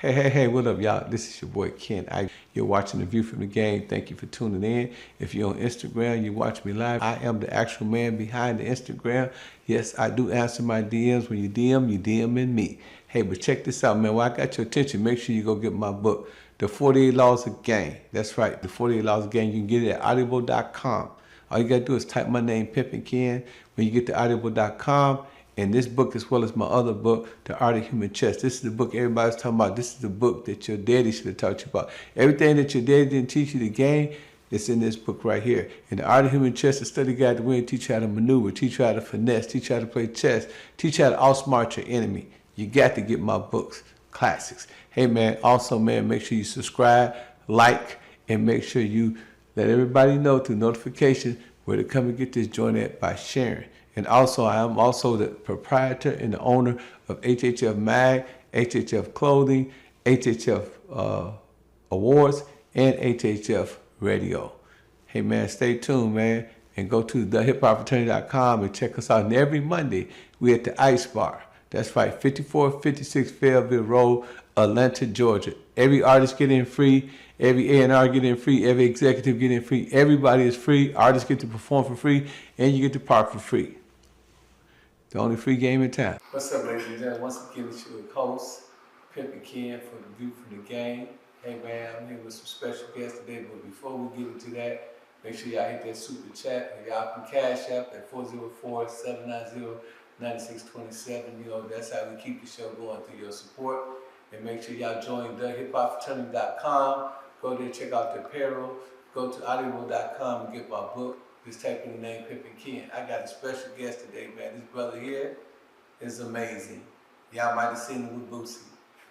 Hey, what up, y'all? This is your boy Ken. You're watching The View from the Game. Thank you for tuning in. If you're on Instagram, you watch me live. I am the actual man behind the Instagram. Yes, I do answer my DMs. When you DMing me. Hey, but check this out, man. While I got your attention, make sure you go get my book, The 48 Laws of Game. That's right, The 48 Laws of Game. You can get it at audible.com. All you got to do is type my name, Pimpin' Ken. When you get to audible.com, and this book, as well as my other book, The Art of Human Chess. This is the book everybody's talking about. This is the book that your daddy should have taught you about. Everything that your daddy didn't teach you the game, it's in this book right here. In The Art of Human Chess, a study guide to win, teach you how to maneuver, teach you how to finesse, teach you how to play chess, teach you how to outsmart your enemy. You got to get my books, classics. Hey, man, also, man, make sure you subscribe, like, and make sure you let everybody know through notification where to come and get this joint at by sharing. And also, I am also the proprietor and the owner of HHF Mag, HHF Clothing, HHF Awards, and HHF Radio. Hey, man, stay tuned, man, and go to thehiphopfraternity.com and check us out. And every Monday, we're at the Ice Bar. That's right, 5456 Fayetteville Road, Atlanta, Georgia. Every artist get in free. Every A&R get in free. Every executive get in free. Everybody is free. Artists get to perform for free, and you get to park for free. The only free game in town. What's up, ladies and gentlemen? Once again, it's your host, Pimpin' Ken for The View from the Game. Hey, man, I'm here with some special guests today, but before we get into that, make sure y'all hit that super chat, and y'all can cash app at 404-790-9627. You know, that's how we keep the show going, through your support. And make sure y'all join thehiphopfraternity.com. Go there, check out the apparel. Go to audible.com and get my book. Just type in the name Pimpin' Ken. I got a special guest today, man. This brother here is amazing. Y'all might have seen him with Boosie.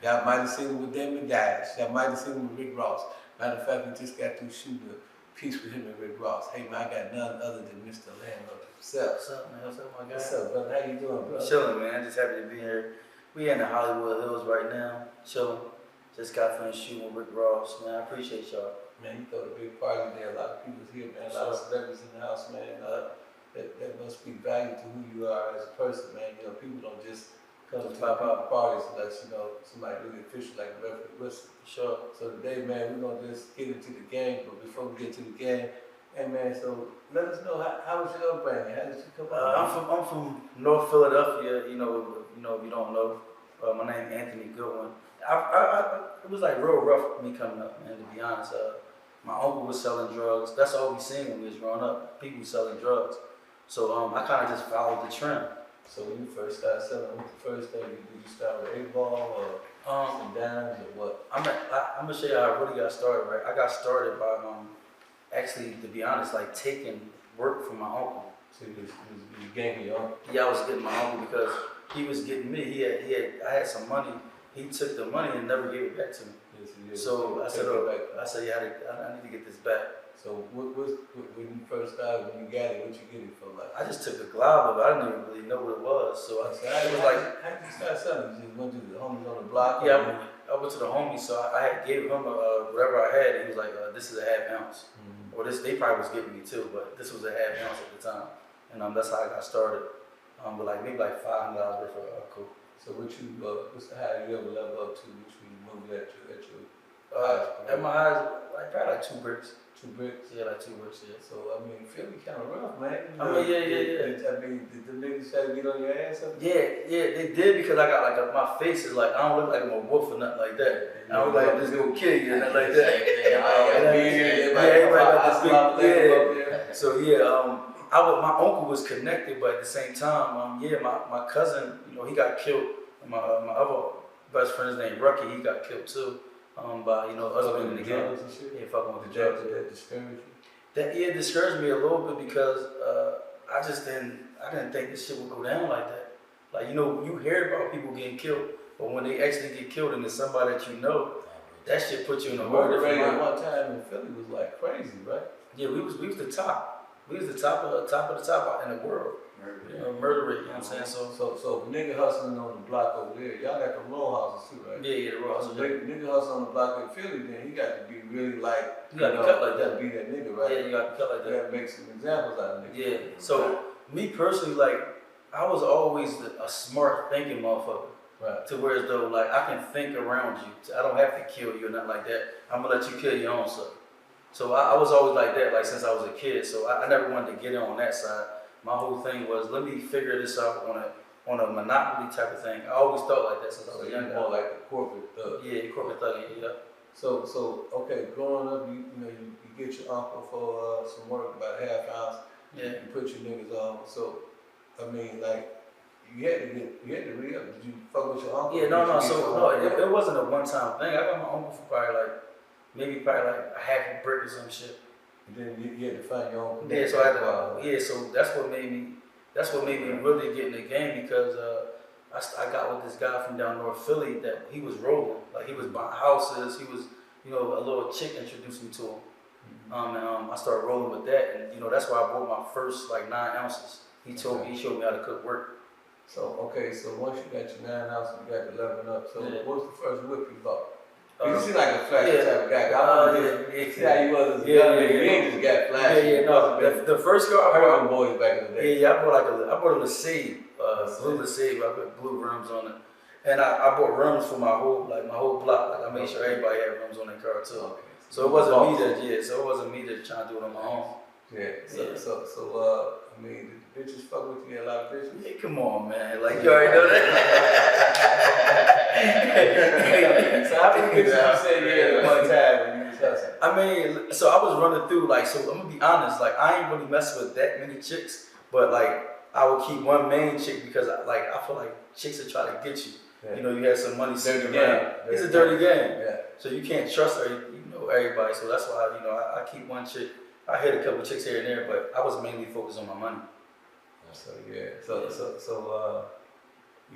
Y'all might have seen him with Damon Dash. Y'all might have seen him with Rick Ross. Matter of fact, we just got through shooting a piece with him and Rick Ross. Hey, man, I got none other than Mr. Landlord himself. What's up, man? What's up, my guy? What's up, brother? How you doing, brother? Chilling, man. Just happy to be here. We in the Hollywood Hills right now. Chilling. Just got finished shooting with Rick Ross, man. I appreciate y'all. Man, you throw a big party there. A lot of people's here, man. A lot of celebrities in the house, man. That must speak value to who you are as a person, man. You know, people don't just come to pop out parties unless, you know, somebody really official like Reverend Wilson. Sure. So today, man, we're going to just get into the game. But before we get to the game, hey, man, so let us know, how was your upbringing? How did you come out? I'm from North Philadelphia, you know, if you don't know. My name is Anthony Goodwin. It was like real rough for me coming up, man, to be honest. My uncle was selling drugs. That's all we seen when we was growing up, people selling drugs. So I kind of just followed the trend. So when you first started selling, what the first thing, did you start with 8-ball or some dimes or what? I'm gonna show you how I really got started, right? I got started by, actually, to be honest, like taking work from my uncle. So you gave your uncle? Yeah, I was getting my uncle because he was getting me. I had some money. He took the money and never gave it back to me. So I said, yeah, I need to get this back. So when you first started, when you got it, what you get it for? Like, I just took a glob of it. I didn't even really know what it was. So it was like, how did you start selling? You just went to the homies on the block? Yeah, I went to the homies. So I gave him whatever I had. He was like, this is a half ounce. Mm-hmm. Or they probably was giving me too, but this was a half ounce at the time. And that's how I got started. But like maybe like $500 worth of coke. So what's the high you ever level up to? Which we moved at your at my highs, like probably like 2 bricks. 2 bricks? Yeah, like 2 bricks, yeah. So I mean, Philly kind of rough, man. I mean, yeah. I mean, did the niggas try to get on your ass? Yeah, they did because I got like my face is like, I don't look like I'm a wolf or nothing like that. I don't look like this gonna kill you or nothing like that. Yeah. So yeah, my uncle was connected, but at the same time, my cousin, you know, he got killed. My other best friend's named Rucky, he got killed too. By us being in the game. Yeah, fucking with the drugs. Did that discourage you? That discouraged me a little bit because I didn't think this shit would go down like that. Like, you know, you hear about people getting killed, but when they actually get killed and it's somebody that you know, that shit puts you in a whole different mind. One time in Philly was like crazy, right? Yeah, we was the top. We was the top of the top in the world. Murder rate, you know what I'm saying? So nigga hustling on the block over there, y'all got the row houses too, right? Yeah, the row houses. Nigga hustling on the block in Philly, then he got to be really like, you got to cut like that. Be that nigga, right? Yeah, you got to cut like that. You got to make some examples out of niggas. Yeah. So me personally, like, I was always a smart thinking motherfucker. Right. To where as though like I can think around you. I don't have to kill you or nothing like that. I'm gonna let you kill your own self. So I was always like that, like since I was a kid. So I never wanted to get in on that side. My whole thing was let me figure this out on a monopoly type of thing. I always thought like that since I was a young guy. More like the corporate thug. Yeah, corporate thug. Yeah. So okay, growing up, you get your uncle for some work about a half ounce. Yeah. You put your niggas on. So I mean, like you had to re-up. Did you fuck with your uncle? Yeah, no. So no, it wasn't a one-time thing. I got my uncle for probably like a half a brick or some shit. And then you had to find your own. Yeah, so I had to, so that's what made me really get in the game because I got with this guy from down North Philly that he was rolling, like he was buying houses. He was, a little chick introduced me to him, and I started rolling with that, and that's why I bought my first like 9 ounces. He showed me how to cook work. So so once you got your 9 ounces, you got to level up. So what was the first whip you bought? You seem like a flashy type of guy. See how you was as a young nigga. You ain't just got flashy. No. The first car I heard them boys back in the day. Yeah, I bought a Lassie, blue Lassie. I put blue rims on it, and I bought rims for my whole block. Like I made sure everybody had rims on their car too. Okay. So it wasn't me that trying to do it on my own. Yeah. So I mean, did the bitches fuck with you? A lot of bitches. Yeah, come on, man. Like you already know that. So how many bitches you said yeah one time when you was hustling? I mean, so I was running through so I'm gonna be honest. Like I ain't really messing with that many chicks, but like I would keep one main chick because I feel like chicks will try to get you. Yeah. You had some money sitting around. It's a dirty game. Yeah. So you can't trust everybody. So that's why I keep one chick. I hit a couple chicks here and there, but I was mainly focused on my money. So you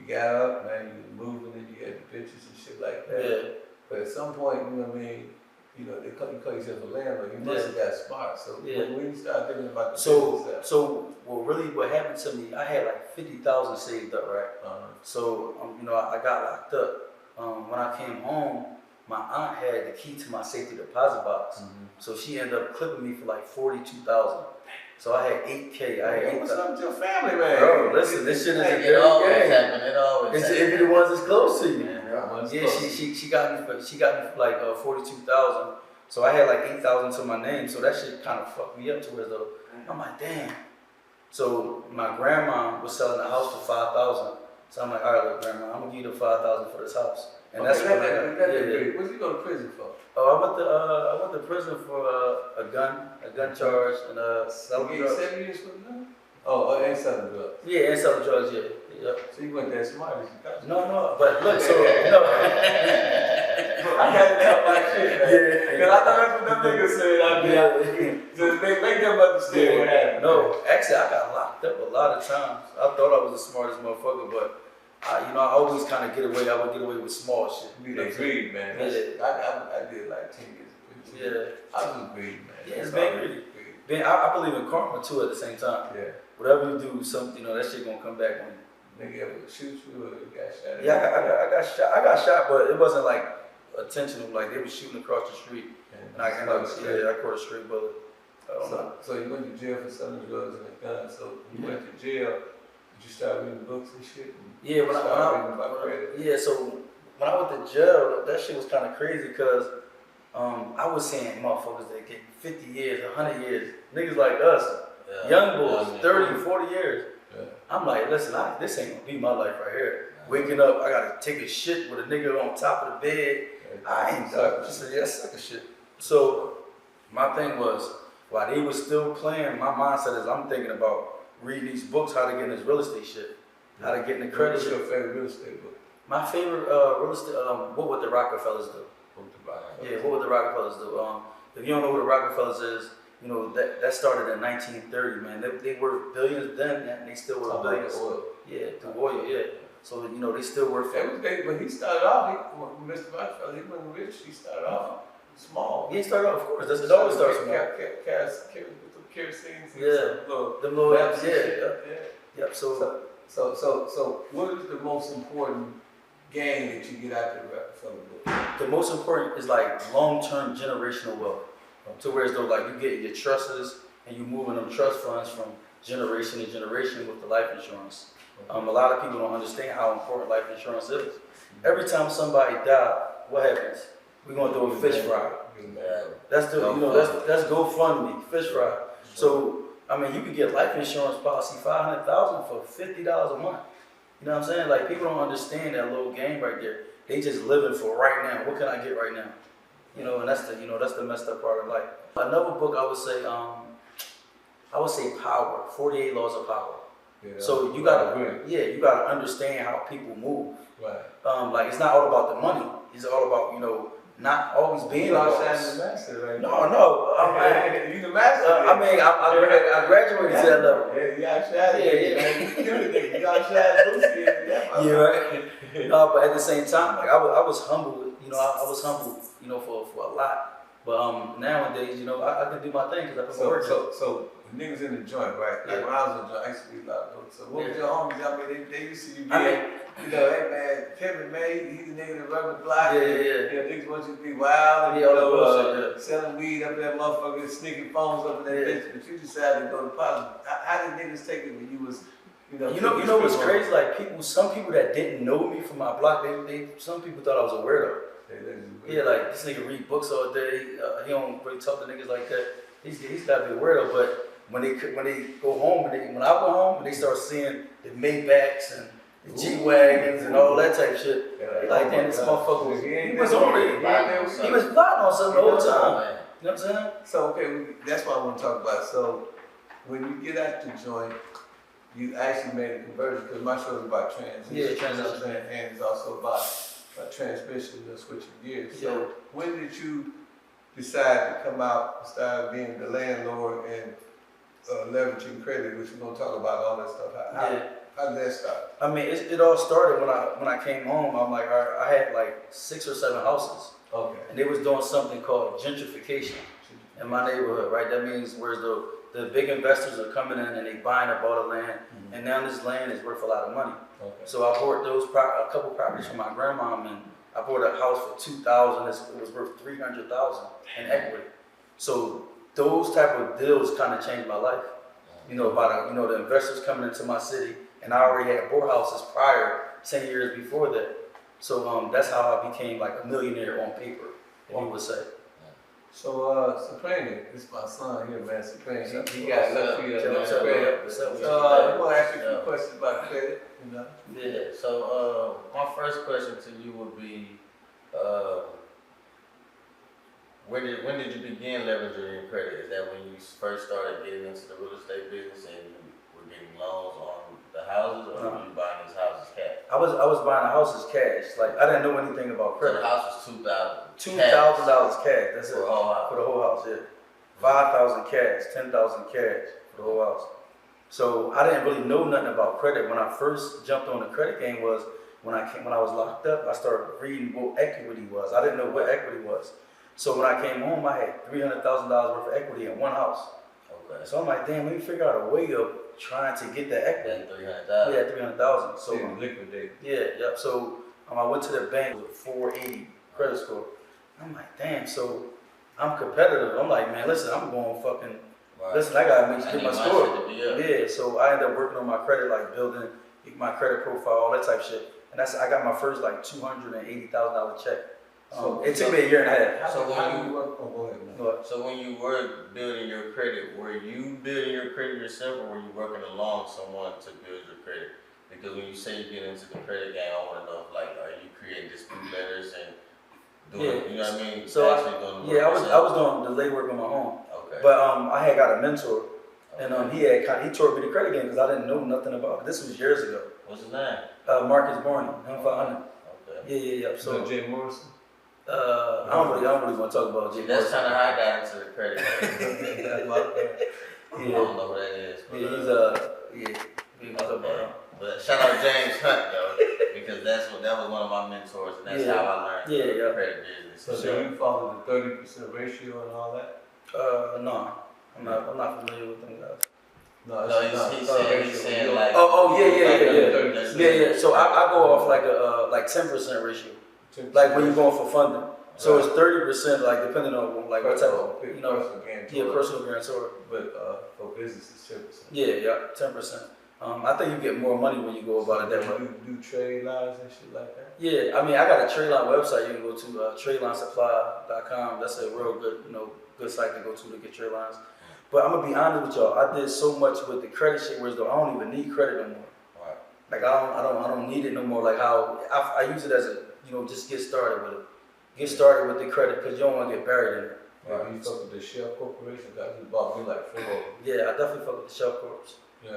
got up, man. You was moving, and you had the bitches and shit like that. Yeah. But at some point, you call yourself a landlord. You must have got smart. So when you start thinking about the business, what happened to me? I had like 50,000 saved up, right? So I got locked up. When I came home, my aunt had the key to my safety deposit box. So she ended up clipping me for like 42,000. So I had 8K. What's up with your family, man? Bro, listen, this shit is a dirty game. It always happens. If the ones that's close to you. She got me for like 42,000. So I had like 8,000 to my name. So that shit kind of fucked me up to where though I'm like, damn. So my grandma was selling the house for 5,000. So I'm like, all right, little grandma, I'm gonna give you the 5,000 for this house. And that's what What'd you go to prison for? Oh, I went to prison for a gun charge and selling drugs. 7 years for the gun? Oh, and selling drugs. Yeah, and selling drugs. Yeah. Yep. So you weren't that smart as you got. No, but look, I got to tell my shit, man. Yeah. Because I thought that's what them niggas said. Just make them understand what happened. No, actually, I got locked up a lot of times. I thought I was the smartest motherfucker, but I always kind of get away. I would get away with small shit. They greed, man. I did like 10 years of prison. Yeah. I was greedy, man. Yeah, it's been greedy. I believe in karma too at the same time. Yeah. Whatever you do, something that shit gonna come back on you. Nigga ever shoot you or you got shot? Yeah, I got shot. I got shot, but it wasn't like intentional. Like they were shooting across the street, and I caught a straight bullet. So you went to jail for selling drugs and a gun. So you went to jail. Did you start reading books and shit? Yeah, so when I went to jail, that shit was kind of crazy because I was seeing motherfuckers that get 50 years, 100 years, niggas like us, young boys, 30, 40 years. Yeah. I'm like, listen, this ain't gonna be my life right here. Waking up, I gotta take a shit with a nigga on top of the bed. I ain't done. She said, yeah, suck a shit. So my thing was, while they was still playing, my mindset is I'm thinking about reading these books, how to get in this real estate shit, how to get in the credit. What's your favorite real estate book? My favorite real estate, What Would the Rockefellers Do? What Would the Rockefellers Do? If you don't know who the Rockefellers is, that started in 1930, man. They were billions then, and they still were billions. Oil. Yeah, the oil, yeah. So, they still work for it. When he started off, Mr. Rockefeller, he wasn't rich. He started off small. He started off, of course. It always starts small. Kerosene. The little lamps, Yep. So what is the most important gain that you get out of the Rockefeller book? The most important is like long-term generational wealth. To where as though like you get your trusts and you moving them trust funds from generation to generation with the life insurance. A lot of people don't understand how important life insurance is. Every time somebody dies, what happens? We're gonna do a fish fry. That's the that's GoFundMe, fish fry. So I mean, you can get life insurance policy $500,000 for $50 a month. You know what I'm saying? Like people don't understand that little game right there. They just living for right now. What can I get right now? You know, and that's the messed up part of life. Another book I would say Power, 48 Laws of Power. Yeah, so you gotta understand how people move. Right. Like it's not all about the money. It's all about not always being the master, right? No. You the master. I graduated to that level. Yeah, you outshine it. You outshine Lucy. Yeah, right. No, but at the same time, like I was humble. I was humble. For a lot. But nowadays, I can do my thing because I put my work. So niggas in the joint, right? Like when I was in the joint, I used to be locked up. So what was your homies? I mean, they used to be, hey man, Kevin May, he's the nigga that run the block. Yeah. Niggas want you to be wild and selling weed up in that motherfucker, sneaking phones up in that bitch. But you decided to go to politics. How did niggas take it when you was, what's crazy? Like some people that didn't know me from my block, some people thought I was a weirdo. Yeah, like this nigga read books all day. He don't really talk to niggas like that. He's got to be a weirdo. But when they go home, when I go home, and they start seeing the Maybachs and the G-Wagons and all that type of shit, they like, damn, this motherfucker was on it. He was plotting on something the whole time. You know what I'm saying? So okay, that's what I want to talk about. So when you get out the joint, you actually made a conversion because my show is about transition. Yeah, transition. And it's also about transmission and switching gears. So when did you decide to come out and start being the landlord and leveraging credit, which we're gonna talk about all that stuff? How did that start? I mean, it all started when I came home. I'm like, all right, I had like 6 or 7 houses. Okay. And they was doing something called gentrification in my neighborhood, right? That means where the big investors are coming in and they buying up all the land, and now this land is worth a lot of money. Okay. So I bought a couple properties from my grandmom, and I bought a house for $2,000. It was worth $300,000 in equity. So those type of deals kind of changed my life. About the investors coming into my city, and I already had bought houses prior, 10 years before that. So that's how I became like a millionaire on paper, one would say. So Soprano, this is my son here, man. Soprano, he got left here. So I'm gonna ask you a few questions about credit. Yeah. So my first question to you would be, when did you begin leveraging your credit? Is that when you first started getting into the real estate business and you were getting loans on the houses, or were you buying these houses cash? I was buying the houses cash. Like I didn't know anything about credit. So the house was $2,000 cash. That's it. For the whole house. Yeah. 5,000 cash, 10,000 cash for the whole house. So I didn't really know nothing about credit. When I first jumped on the credit game was when I was locked up. I started reading what equity was. I didn't know what equity was. So when I came home, I had $300,000 worth of equity in one house. Okay. So I'm like, damn, let me figure out a way of trying to get that equity. $300,000. Yeah, $300,000. So liquidate. Yeah. So I went to the bank with a 480 credit score. I'm like, damn. So I'm competitive. I'm like, man, listen, I'm going fucking. Right. Listen, I gotta get my score. Yeah. So I ended up working on my credit, like building my credit profile, all that type of shit. And I got my first like $280,000 check. It took me a year and a half. So when you were building your credit, were you building your credit yourself, or were you working along someone to build your credit? Because when you say you get into the credit game, I want to know, like, are you creating dispute letters and doing, you know what I mean? So I was doing the legwork on my own. Okay. But I had got a mentor, and he taught me the credit game because I didn't know nothing about it. This was years ago. What's his name? Marcus Barney, M500. Okay. Yeah. So Jay Morrison. I don't really want to talk about Jay. That's kind of how I got into the credit game. I don't know who that is. But, okay. But shout out James Hunt though, because that was one of my mentors, and that's how I learned the credit business. So you follow the 30% ratio and all that? No, I'm not familiar with them guys. No, he's saying like. Yeah. So I go off like a 10% ratio. Like when you're going for funding. So it's 30%, like depending on like what type of, personal guarantor. Yeah, personal guarantor. But for business it's 10%. Yeah, 10%. I think you get more money when you go about it that way. You do trade lines and shit like that? Yeah, I mean, I got a trade line website. You can go to TradeLineSupply.com. That's a real good, good site to go to get trade lines. But I'm gonna be honest with y'all. I did so much with the credit shit, whereas though I don't even need credit no more. Right. Like I don't need it no more. Like how I use it as a, just get started with it. Get started with the credit because you don't want to get buried in it. Right. You fuck with the Shell Corporation? I just bought me like 4 of them. Yeah, I definitely fuck with the Shell Corps.